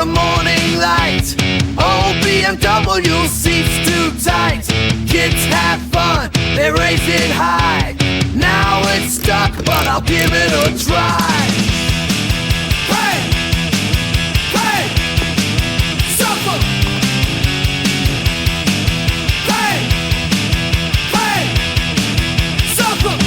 the morning light. Old BMW seats too tight. Kids have fun, they raise it high. Now it's stuck, but I'll give it a try. Pain, pain, suffer. Pain, pain, suffer.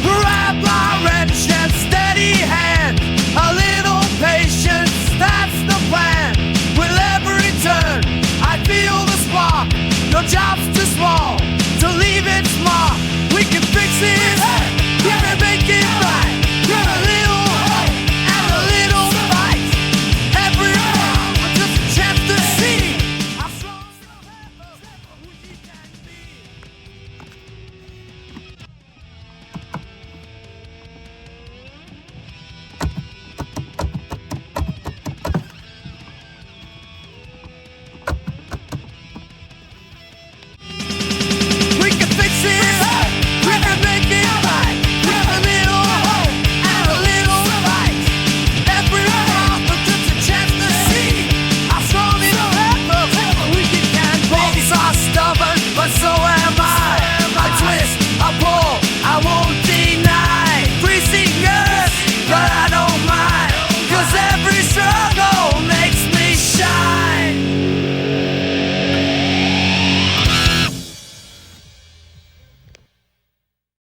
Grab my wrench and steady hand. A little patience, that's the plan. With every turn, I feel the spark. Your job's